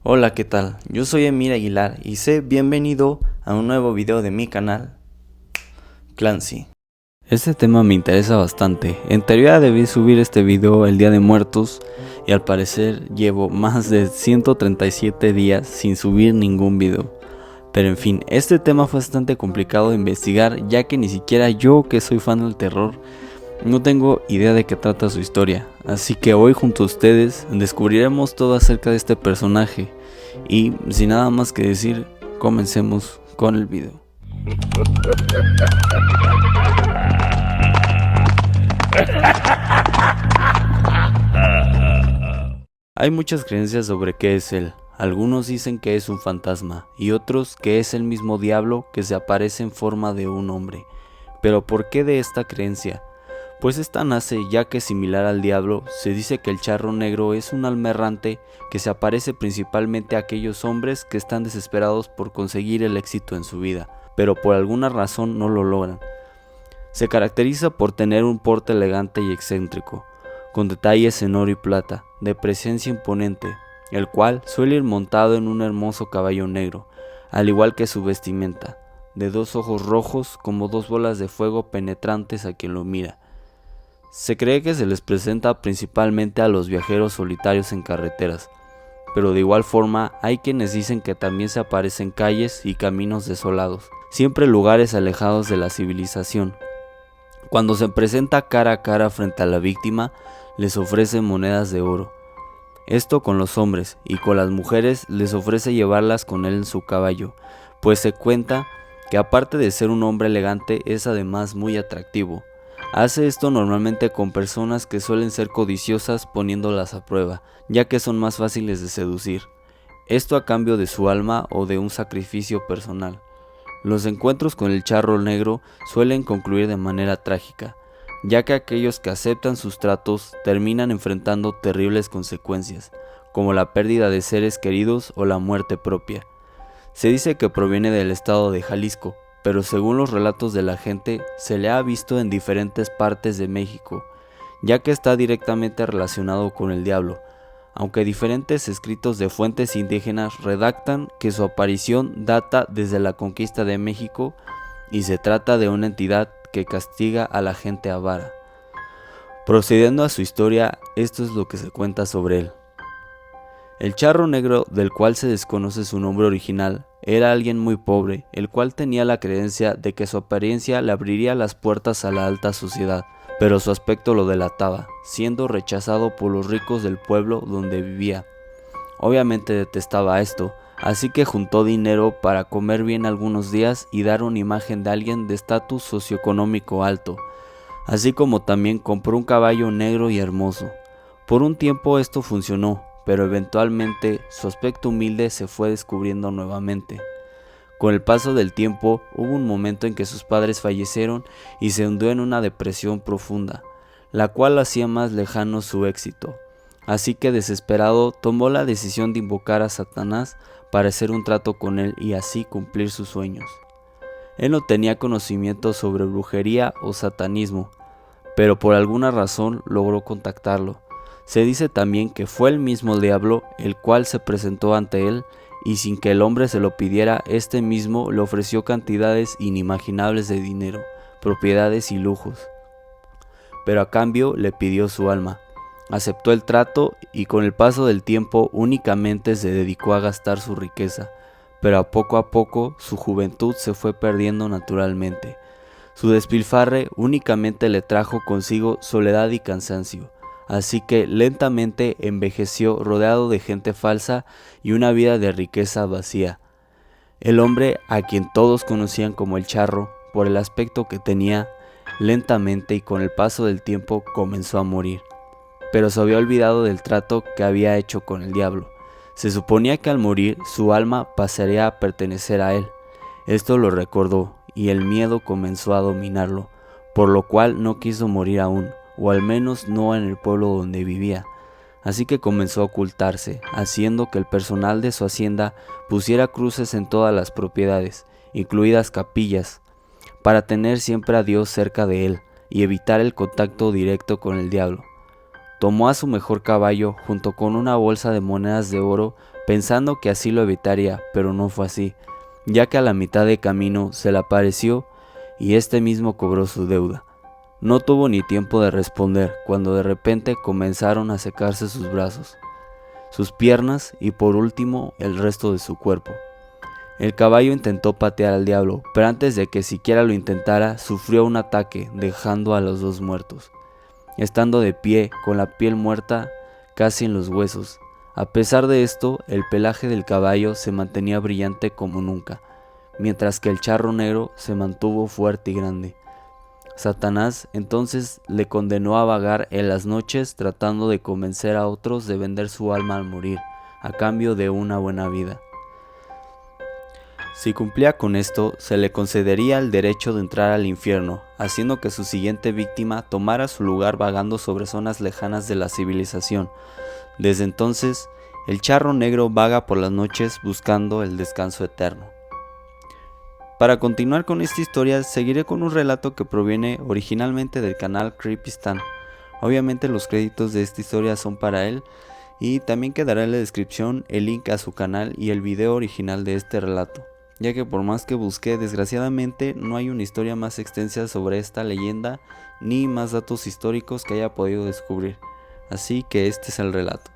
Hola, ¿qué tal? Yo soy Emir Aguilar y sé bienvenido a un nuevo video de mi canal, Clancy. Este tema me interesa bastante. En teoría debí subir este video el Día de Muertos y al parecer llevo más de 137 días sin subir ningún video. Pero en fin, este tema fue bastante complicado de investigar, ya que ni siquiera yo, que soy fan del terror, no tengo idea de qué trata su historia. Así que hoy junto a ustedes descubriremos todo acerca de este personaje. Y sin nada más que decir, comencemos con el video. Hay muchas creencias sobre qué es él. Algunos dicen que es un fantasma y otros que es el mismo diablo que se aparece en forma de un hombre. Pero ¿por qué de esta creencia? Pues esta nace ya que, similar al diablo, se dice que el charro negro es un alma errante que se aparece principalmente a aquellos hombres que están desesperados por conseguir el éxito en su vida, pero por alguna razón no lo logran. Se caracteriza por tener un porte elegante y excéntrico, con detalles en oro y plata, de presencia imponente, el cual suele ir montado en un hermoso caballo negro, al igual que su vestimenta, de dos ojos rojos como dos bolas de fuego penetrantes a quien lo mira. Se cree que se les presenta principalmente a los viajeros solitarios en carreteras, pero de igual forma hay quienes dicen que también se aparece en calles y caminos desolados, siempre lugares alejados de la civilización. Cuando se presenta cara a cara frente a la víctima, les ofrece monedas de oro. Esto con los hombres, y con las mujeres les ofrece llevarlas con él en su caballo, pues se cuenta que aparte de ser un hombre elegante es además muy atractivo. Hace esto normalmente con personas que suelen ser codiciosas, poniéndolas a prueba, ya que son más fáciles de seducir. Esto a cambio de su alma o de un sacrificio personal. Los encuentros con el charro negro suelen concluir de manera trágica, ya que aquellos que aceptan sus tratos terminan enfrentando terribles consecuencias, como la pérdida de seres queridos o la muerte propia. Se dice que proviene del estado de Jalisco, pero según los relatos de la gente, se le ha visto en diferentes partes de México, ya que está directamente relacionado con el diablo, aunque diferentes escritos de fuentes indígenas redactan que su aparición data desde la conquista de México y se trata de una entidad que castiga a la gente avara. Procediendo a su historia, esto es lo que se cuenta sobre él. El charro negro, del cual se desconoce su nombre original, era alguien muy pobre, el cual tenía la creencia de que su apariencia le abriría las puertas a la alta sociedad, pero su aspecto lo delataba, siendo rechazado por los ricos del pueblo donde vivía. Obviamente detestaba esto, así que juntó dinero para comer bien algunos días y dar una imagen de alguien de estatus socioeconómico alto, así como también compró un caballo negro y hermoso. Por un tiempo esto funcionó, pero eventualmente su aspecto humilde se fue descubriendo nuevamente. Con el paso del tiempo hubo un momento en que sus padres fallecieron y se hundió en una depresión profunda, la cual hacía más lejano su éxito. Así que desesperado tomó la decisión de invocar a Satanás para hacer un trato con él y así cumplir sus sueños. Él no tenía conocimiento sobre brujería o satanismo, pero por alguna razón logró contactarlo. Se dice también que fue el mismo diablo el cual se presentó ante él y sin que el hombre se lo pidiera, este mismo le ofreció cantidades inimaginables de dinero, propiedades y lujos. Pero a cambio le pidió su alma. Aceptó el trato y con el paso del tiempo únicamente se dedicó a gastar su riqueza, pero a poco su juventud se fue perdiendo naturalmente. Su despilfarre únicamente le trajo consigo soledad y cansancio. Así que lentamente envejeció rodeado de gente falsa y una vida de riqueza vacía. El hombre, a quien todos conocían como el charro, por el aspecto que tenía, lentamente y con el paso del tiempo comenzó a morir. Pero se había olvidado del trato que había hecho con el diablo. Se suponía que al morir su alma pasaría a pertenecer a él. Esto lo recordó y el miedo comenzó a dominarlo, por lo cual no quiso morir aún, o al menos no en el pueblo donde vivía. Así que comenzó a ocultarse, haciendo que el personal de su hacienda pusiera cruces en todas las propiedades, incluidas capillas, para tener siempre a Dios cerca de él y evitar el contacto directo con el diablo. Tomó a su mejor caballo junto con una bolsa de monedas de oro, pensando que así lo evitaría, pero no fue así, ya que a la mitad de camino se le apareció y este mismo cobró su deuda. No tuvo ni tiempo de responder cuando de repente comenzaron a secarse sus brazos, sus piernas y por último el resto de su cuerpo. El caballo intentó patear al diablo, pero antes de que siquiera lo intentara, sufrió un ataque, dejando a los dos muertos. Estando de pie, con la piel muerta casi en los huesos. A pesar de esto, el pelaje del caballo se mantenía brillante como nunca, mientras que el charro negro se mantuvo fuerte y grande. Satanás entonces le condenó a vagar en las noches tratando de convencer a otros de vender su alma al morir, a cambio de una buena vida. Si cumplía con esto, se le concedería el derecho de entrar al infierno, haciendo que su siguiente víctima tomara su lugar vagando sobre zonas lejanas de la civilización. Desde entonces, el charro negro vaga por las noches buscando el descanso eterno. Para continuar con esta historia, seguiré con un relato que proviene originalmente del canal Creepy Stan. Obviamente los créditos de esta historia son para él, y también quedará en la descripción el link a su canal y el video original de este relato, ya que por más que busqué, desgraciadamente no hay una historia más extensa sobre esta leyenda ni más datos históricos que haya podido descubrir, así que este es el relato.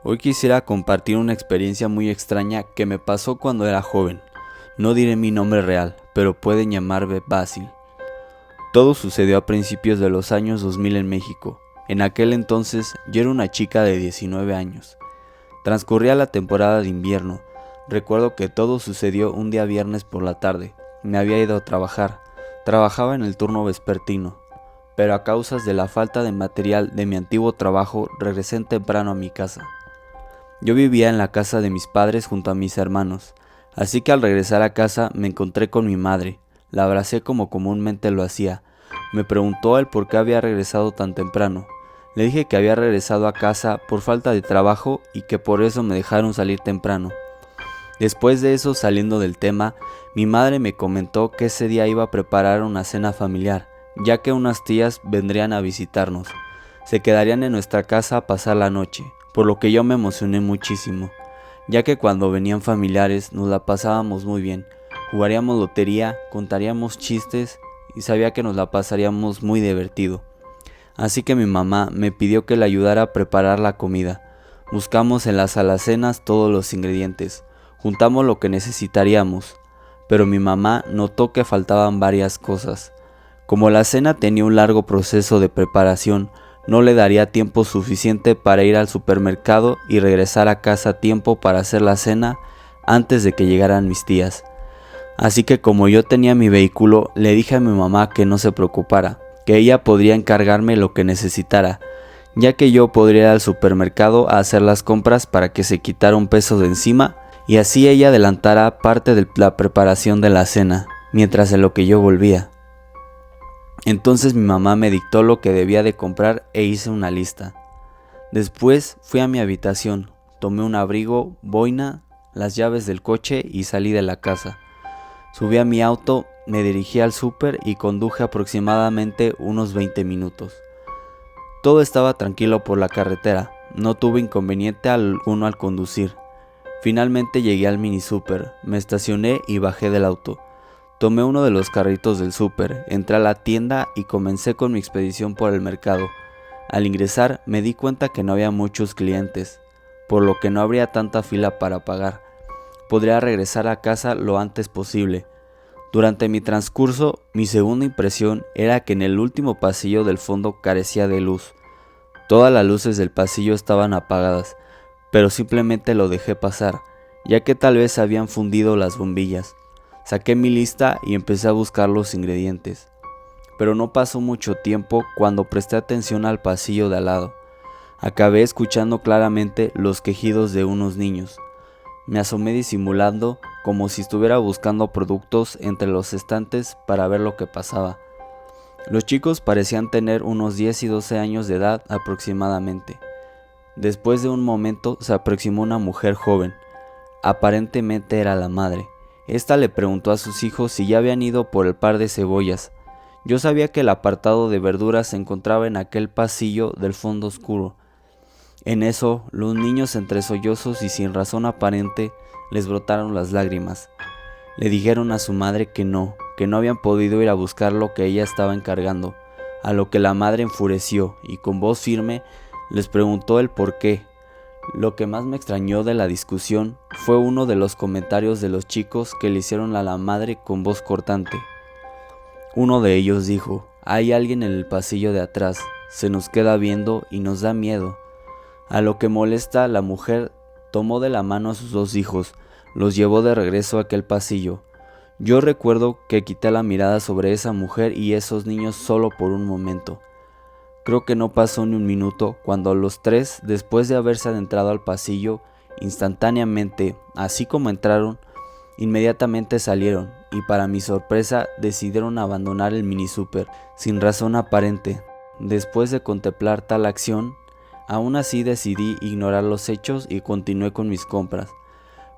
Hoy quisiera compartir una experiencia muy extraña que me pasó cuando era joven. No diré mi nombre real, pero pueden llamarme Basil. Todo sucedió a principios de los años 2000 en México. En aquel entonces yo era una chica de 19 años. Transcurría la temporada de invierno. Recuerdo que todo sucedió un día viernes por la tarde. Me había ido a trabajar. Trabajaba en el turno vespertino, pero a causa de la falta de material de mi antiguo trabajo regresé temprano a mi casa. Yo vivía en la casa de mis padres junto a mis hermanos, así que al regresar a casa me encontré con mi madre. La abracé como comúnmente lo hacía. Me preguntó el por qué había regresado tan temprano. Le dije que había regresado a casa por falta de trabajo y que por eso me dejaron salir temprano. Después de eso, saliendo del tema, mi madre me comentó que ese día iba a preparar una cena familiar, ya que unas tías vendrían a visitarnos. Se quedarían en nuestra casa a pasar la noche, por lo que yo me emocioné muchísimo, ya que cuando venían familiares nos la pasábamos muy bien. Jugaríamos lotería, contaríamos chistes y sabía que nos la pasaríamos muy divertido. Así que mi mamá me pidió que le ayudara a preparar la comida. Buscamos en las alacenas todos los ingredientes. Juntamos lo que necesitaríamos, pero mi mamá notó que faltaban varias cosas. Como la cena tenía un largo proceso de preparación, no le daría tiempo suficiente para ir al supermercado y regresar a casa a tiempo para hacer la cena antes de que llegaran mis tías. Así que como yo tenía mi vehículo, le dije a mi mamá que no se preocupara, que ella podría encargarme lo que necesitara, ya que yo podría ir al supermercado a hacer las compras para que se quitara un peso de encima y así ella adelantara parte de la preparación de la cena, mientras en lo que yo volvía. Entonces mi mamá me dictó lo que debía de comprar e hice una lista. Después fui a mi habitación, tomé un abrigo, boina, las llaves del coche y salí de la casa. Subí a mi auto, me dirigí al súper y conduje aproximadamente unos 20 minutos. Todo estaba tranquilo por la carretera, no tuve inconveniente alguno al conducir. Finalmente llegué al mini súper, me estacioné y bajé del auto. Tomé uno de los carritos del súper, entré a la tienda y comencé con mi expedición por el mercado. Al ingresar me di cuenta que no había muchos clientes, por lo que no habría tanta fila para pagar. Podría regresar a casa lo antes posible. Durante mi transcurso, mi segunda impresión era que en el último pasillo del fondo carecía de luz. Todas las luces del pasillo estaban apagadas, pero simplemente lo dejé pasar, ya que tal vez habían fundido las bombillas. Saqué mi lista y empecé a buscar los ingredientes. Pero no pasó mucho tiempo cuando presté atención al pasillo de al lado. Acabé escuchando claramente los quejidos de unos niños. Me asomé disimulando como si estuviera buscando productos entre los estantes para ver lo que pasaba. Los chicos parecían tener unos 10 y 12 años de edad aproximadamente. Después de un momento se aproximó una mujer joven. Aparentemente era la madre. Esta le preguntó a sus hijos si ya habían ido por el par de cebollas. Yo sabía que el apartado de verduras se encontraba en aquel pasillo del fondo oscuro. En eso, los niños, entre sollozos y sin razón aparente, les brotaron las lágrimas. Le dijeron a su madre que no habían podido ir a buscar lo que ella estaba encargando, a lo que la madre enfureció y con voz firme les preguntó el por qué. Lo que más me extrañó de la discusión fue uno de los comentarios de los chicos que le hicieron a la madre con voz cortante. Uno de ellos dijo: «Hay alguien en el pasillo de atrás, se nos queda viendo y nos da miedo». A lo que molesta, la mujer tomó de la mano a sus dos hijos, los llevó de regreso a aquel pasillo. Yo recuerdo que quité la mirada sobre esa mujer y esos niños solo por un momento. Creo que no pasó ni un minuto cuando los tres, después de haberse adentrado al pasillo, instantáneamente, así como entraron, inmediatamente salieron y para mi sorpresa decidieron abandonar el mini super sin razón aparente. Después de contemplar tal acción, aún así decidí ignorar los hechos y continué con mis compras,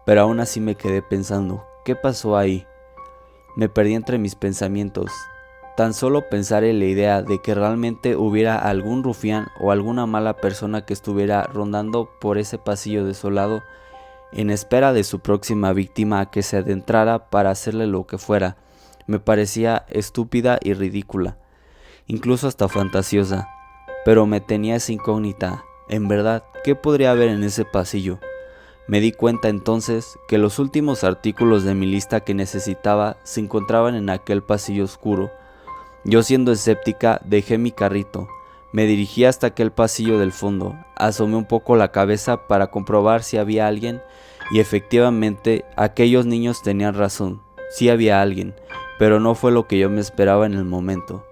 pero aún así me quedé pensando, ¿qué pasó ahí? Me perdí entre mis pensamientos. Tan solo pensar en la idea de que realmente hubiera algún rufián o alguna mala persona que estuviera rondando por ese pasillo desolado en espera de su próxima víctima a que se adentrara para hacerle lo que fuera, me parecía estúpida y ridícula, incluso hasta fantasiosa, pero me tenía esa incógnita. En verdad, ¿qué podría haber en ese pasillo? Me di cuenta entonces que los últimos artículos de mi lista que necesitaba se encontraban en aquel pasillo oscuro. Yo, siendo escéptica, dejé mi carrito, me dirigí hasta aquel pasillo del fondo, asomé un poco la cabeza para comprobar si había alguien y efectivamente aquellos niños tenían razón, sí había alguien, pero no fue lo que yo me esperaba en el momento.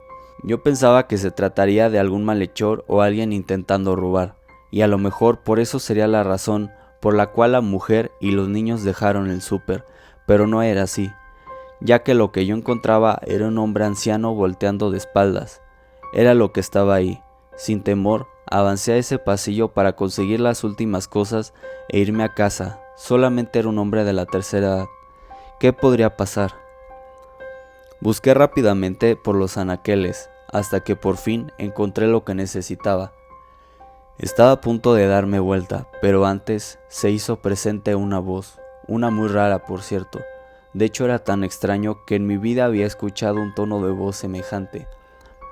Yo pensaba que se trataría de algún malhechor o alguien intentando robar, y a lo mejor por eso sería la razón por la cual la mujer y los niños dejaron el súper, pero no era así, ya que lo que yo encontraba era un hombre anciano volteando de espaldas. Era lo que estaba ahí. Sin temor, avancé a ese pasillo para conseguir las últimas cosas e irme a casa. Solamente era un hombre de la tercera edad. ¿Qué podría pasar? Busqué rápidamente por los anaqueles, hasta que por fin encontré lo que necesitaba. Estaba a punto de darme vuelta, pero antes se hizo presente una voz, una muy rara por cierto. De hecho era tan extraño que en mi vida había escuchado un tono de voz semejante.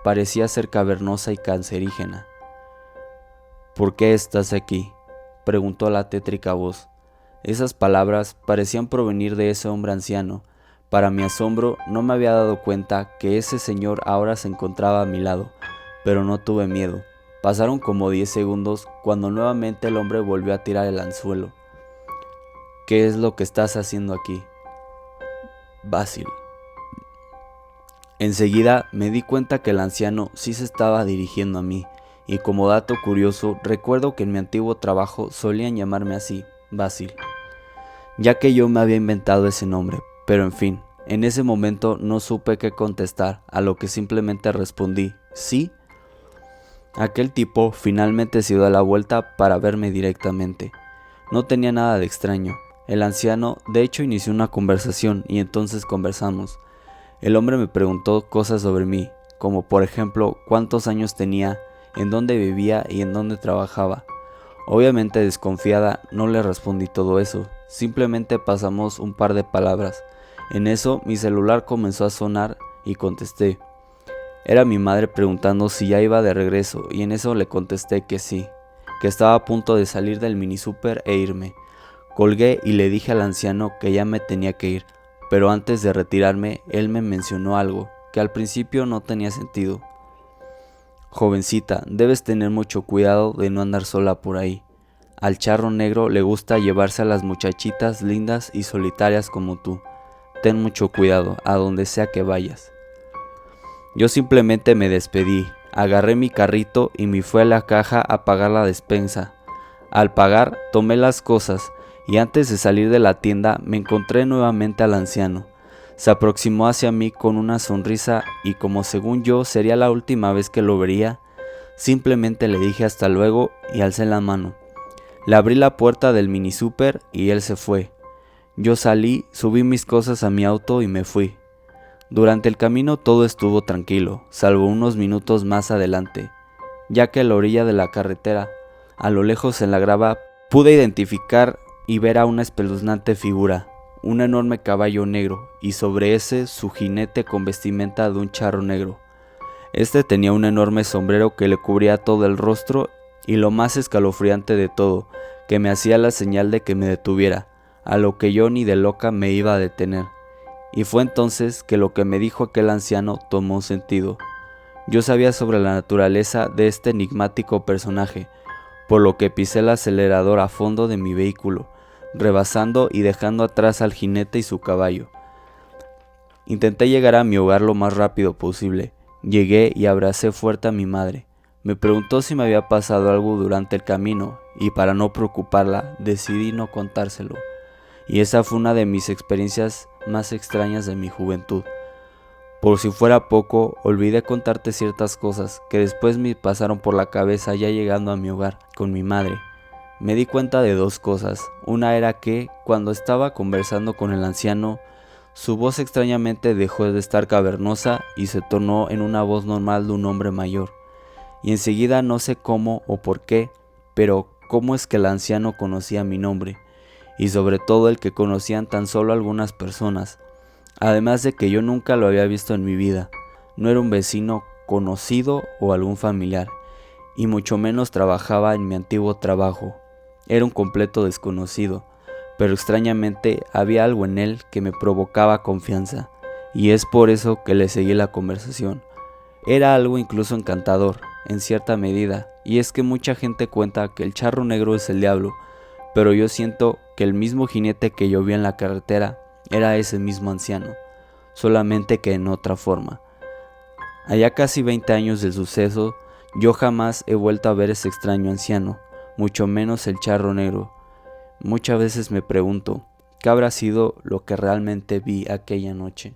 Parecía ser cavernosa y cancerígena. «¿Por qué estás aquí?», preguntó la tétrica voz. Esas palabras parecían provenir de ese hombre anciano. Para mi asombro, no me había dado cuenta que ese señor ahora se encontraba a mi lado, pero no tuve miedo. Pasaron como 10 segundos cuando nuevamente el hombre volvió a tirar el anzuelo. «¿Qué es lo que estás haciendo aquí?». «Basil». Enseguida me di cuenta que el anciano sí se estaba dirigiendo a mí, y como dato curioso, recuerdo que en mi antiguo trabajo solían llamarme así, Basil, ya que yo me había inventado ese nombre, pero en fin, en ese momento no supe qué contestar, a lo que simplemente respondí, «sí». Aquel tipo finalmente se dio a la vuelta para verme directamente. No tenía nada de extraño. El anciano de hecho inició una conversación y entonces conversamos. El hombre me preguntó cosas sobre mí, como por ejemplo cuántos años tenía, en dónde vivía y en dónde trabajaba. Obviamente desconfiada no le respondí todo eso, simplemente pasamos un par de palabras. En eso mi celular comenzó a sonar y contesté. Era mi madre preguntando si ya iba de regreso y en eso le contesté que sí, que estaba a punto de salir del mini super e irme. Colgué y le dije al anciano que ya me tenía que ir, pero antes de retirarme él me mencionó algo que al principio no tenía sentido. «Jovencita, debes tener mucho cuidado de no andar sola por ahí. Al charro negro le gusta llevarse a las muchachitas lindas y solitarias como tú. Ten mucho cuidado a donde sea que vayas». Yo simplemente me despedí, agarré mi carrito y me fui a la caja a pagar la despensa. Al pagar, tomé las cosas y antes de salir de la tienda me encontré nuevamente al anciano. Se aproximó hacia mí con una sonrisa y como según yo sería la última vez que lo vería, simplemente le dije hasta luego y alcé la mano. Le abrí la puerta del mini super y él se fue. Yo salí, subí mis cosas a mi auto y me fui. Durante el camino todo estuvo tranquilo, salvo unos minutos más adelante, ya que a la orilla de la carretera, a lo lejos en la grava, pude identificar y ver a una espeluznante figura, un enorme caballo negro, y sobre ese su jinete con vestimenta de un charro negro. Este tenía un enorme sombrero que le cubría todo el rostro, y lo más escalofriante de todo, que me hacía la señal de que me detuviera, a lo que yo ni de loca me iba a detener. Y fue entonces que lo que me dijo aquel anciano tomó sentido. Yo sabía sobre la naturaleza de este enigmático personaje, por lo que pisé el acelerador a fondo de mi vehículo, rebasando y dejando atrás al jinete y su caballo. Intenté llegar a mi hogar lo más rápido posible. Llegué y abracé fuerte a mi madre. Me preguntó si me había pasado algo durante el camino, y para no preocuparla, decidí no contárselo. Y esa fue una de mis experiencias más extrañas de mi juventud. Por si fuera poco, olvidé contarte ciertas cosas que después me pasaron por la cabeza ya llegando a mi hogar con mi madre. Me di cuenta de dos cosas. Una era que, cuando estaba conversando con el anciano, su voz extrañamente dejó de estar cavernosa y se tornó en una voz normal de un hombre mayor. Y enseguida, no sé cómo o por qué, pero cómo es que el anciano conocía mi nombre, y sobre todo el que conocían tan solo algunas personas, además de que yo nunca lo había visto en mi vida. No era un vecino conocido o algún familiar, y mucho menos trabajaba en mi antiguo trabajo. Era un completo desconocido, pero extrañamente había algo en él que me provocaba confianza, y es por eso que le seguí la conversación. Era algo incluso encantador, en cierta medida, y es que mucha gente cuenta que el charro negro es el diablo, pero yo siento que el mismo jinete que yo vi en la carretera era ese mismo anciano, solamente que en otra forma. Allá casi 20 años del suceso, yo jamás he vuelto a ver ese extraño anciano, mucho menos el charro negro. Muchas veces me pregunto, ¿qué habrá sido lo que realmente vi aquella noche?